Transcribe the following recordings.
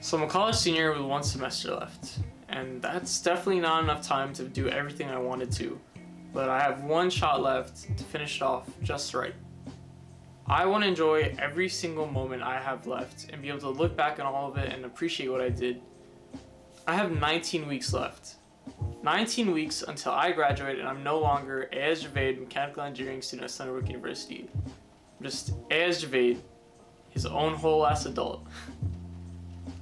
So I'm a college senior with 1 semester left, and that's definitely not enough time to do everything I wanted to, but I have 1 shot left to finish it off just right. I want to enjoy every single moment I have left and be able to look back on all of it and appreciate what I did. I have 19 weeks left. 19 weeks until I graduate and I'm no longer Ayaz Javed, mechanical engineering student at Sunnywood University. I'm just Ayaz Javed, his own whole ass adult.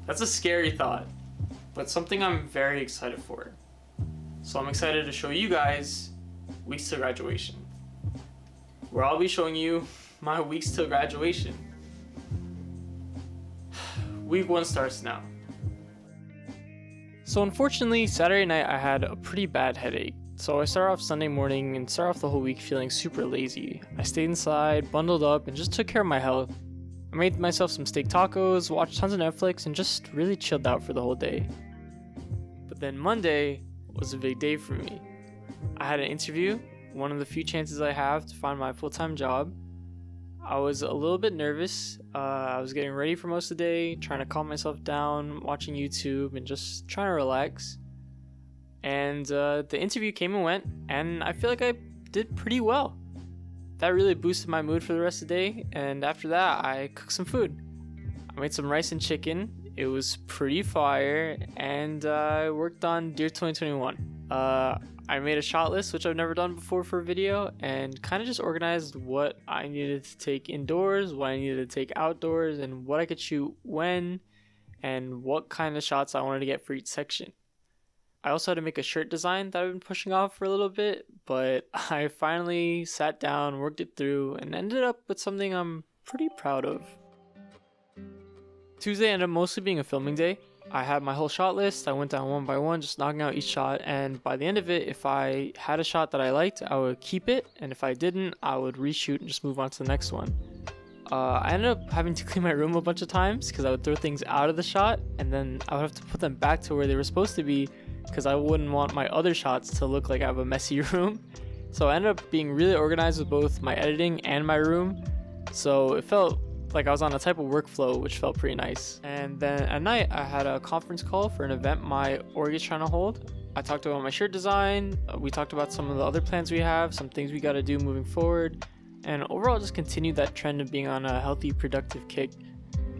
That's a scary thought, but something I'm very excited for. So I'm excited to show you guys weeks till graduation, where I'll be showing you my weeks till graduation. Week 1 starts now. So unfortunately, Saturday night I had a pretty bad headache. So I started off Sunday morning and started off the whole week feeling super lazy. I stayed inside, bundled up, and just took care of my health. I made myself some steak tacos, watched tons of Netflix, and just really chilled out for the whole day. But then Monday was a big day for me. I had an interview, one of the few chances I have to find my full-time job. I was a little bit nervous. I was getting ready for most of the day, trying to calm myself down, watching YouTube, and just trying to relax. And the interview came and went, and I feel like I did pretty well. That really boosted my mood for the rest of the day, and after that, I cooked some food. I made some rice and chicken. It was pretty fire, and I worked on Dear 2021. I made a shot list, which I've never done before for a video, and kind of just organized what I needed to take indoors, what I needed to take outdoors, and what I could shoot when, and what kind of shots I wanted to get for each section. I also had to make a shirt design that I've been pushing off for a little bit, but I finally sat down, worked it through, and ended up with something I'm pretty proud of. Tuesday ended up mostly being a filming day. I had my whole shot list. I went down one by one, just knocking out each shot, and by the end of it, if I had a shot that I liked, I would keep it, and if I didn't, I would reshoot and just move on to the next one. I ended up having to clean my room a bunch of times because I would throw things out of the shot, and then I would have to put them back to where they were supposed to be because I wouldn't want my other shots to look like I have a messy room. So I ended up being really organized with both my editing and my room, so it felt like I was on a type of workflow, which felt pretty nice. And then at night, I had a conference call for an event my org is trying to hold. I talked about my shirt design, we talked about some of the other plans we have, some things we gotta do moving forward, and overall just continued that trend of being on a healthy, productive kick.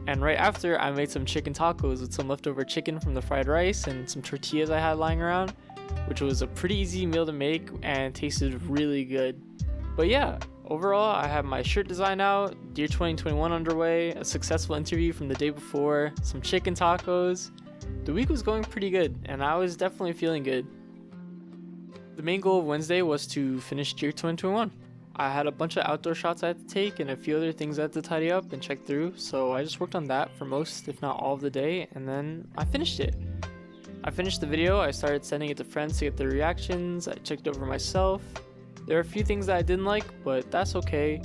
And right after, I made some chicken tacos with some leftover chicken from the fried rice and some tortillas I had lying around, which was a pretty easy meal to make and tasted really good. But yeah, overall, I have my shirt design out, Dear 2021 underway, a successful interview from the day before, some chicken tacos. The week was going pretty good, and I was definitely feeling good. The main goal of Wednesday was to finish Dear 2021. I had a bunch of outdoor shots I had to take and a few other things I had to tidy up and check through, so I just worked on that for most, if not all of the day, and then I finished it. I finished the video, I started sending it to friends to get their reactions, I checked over myself. There are a few things that I didn't like, but that's okay.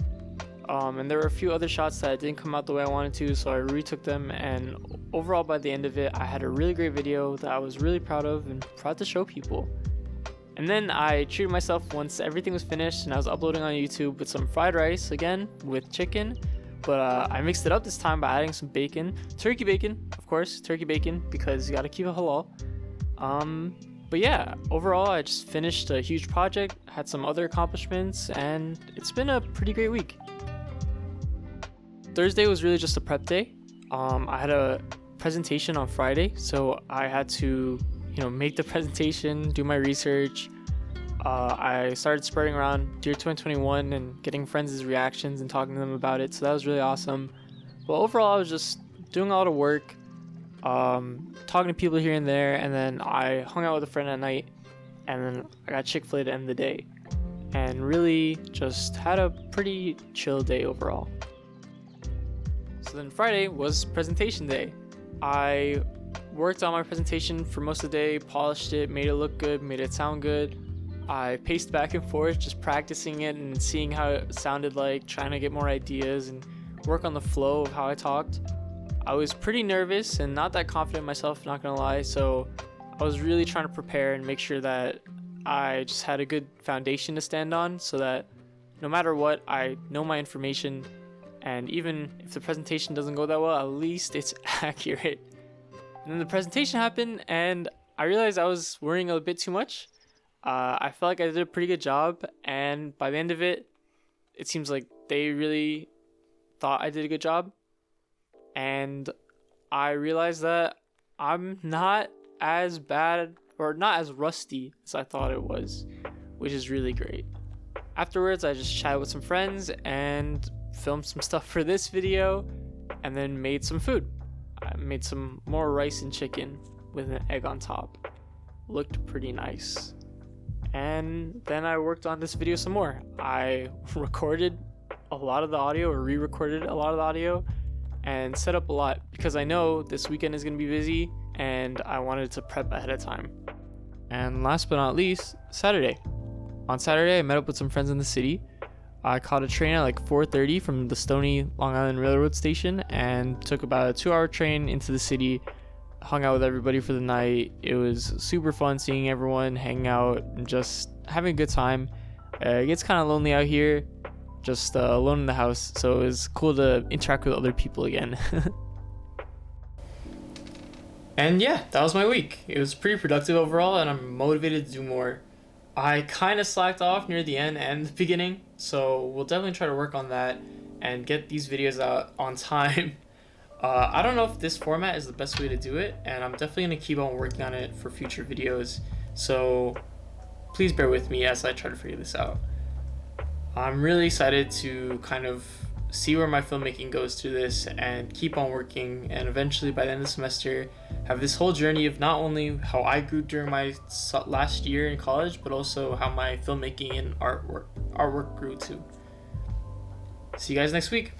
And there were a few other shots that didn't come out the way I wanted to, so I retook them, and overall by the end of it, I had a really great video that I was really proud of and proud to show people. And then I treated myself once everything was finished and I was uploading on YouTube with some fried rice, again, with chicken. But I mixed it up this time by adding some bacon. Turkey bacon, of course, turkey bacon, because you gotta keep it halal. But yeah, overall I just finished a huge project, had some other accomplishments, and it's been a pretty great week. Thursday was really just a prep day. I had a presentation on Friday, so I had to make the presentation, do my research. I started spreading around Dear 2021 and getting friends' reactions and talking to them about it, so that was really awesome. But overall, I was just doing a lot of work, talking to people here and there, and then I hung out with a friend at night, and then I got Chick-fil-A to end the day, and really just had a pretty chill day overall. So then Friday was presentation day. I worked on my presentation for most of the day, polished it, made it look good, made it sound good. I paced back and forth, just practicing it and seeing how it sounded like, trying to get more ideas and work on the flow of how I talked. I was pretty nervous and not that confident in myself, not gonna lie, so I was really trying to prepare and make sure that I just had a good foundation to stand on so that no matter what, I know my information, and even if the presentation doesn't go that well, at least it's accurate. And then the presentation happened, and I realized I was worrying a bit too much. I felt like I did a pretty good job, and by the end of it, it seems like they really thought I did a good job. And I realized that I'm not as bad or not as rusty as I thought it was, which is really great. Afterwards, I just chatted with some friends and filmed some stuff for this video, and then made some food. I made some more rice and chicken with an egg on top. Looked pretty nice. And then I worked on this video some more. I recorded a lot of the audio, or re-recorded a lot of the audio, and set up a lot because I know this weekend is going to be busy and I wanted to prep ahead of time. And last but not least, Saturday. On Saturday, I met up with some friends in the city. I caught a train at like 4:30 from the Stony Long Island Railroad station and took about a 2-hour train into the city, hung out with everybody for the night. It was super fun seeing everyone, hanging out, and just having a good time. It gets kind of lonely out here, just alone in the house, so it was cool to interact with other people again. And yeah, that was my week. It was pretty productive overall, and I'm motivated to do more. I kind of slacked off near the end and the beginning, so we'll definitely try to work on that and get these videos out on time. I don't know if this format is the best way to do it, and I'm definitely going to keep on working on it for future videos, so please bear with me as I try to figure this out. I'm really excited to kind of see where my filmmaking goes through this and keep on working, and eventually by the end of the semester have this whole journey of not only how I grew during my last year in college, but also how my filmmaking and artwork grew too. See you guys next week.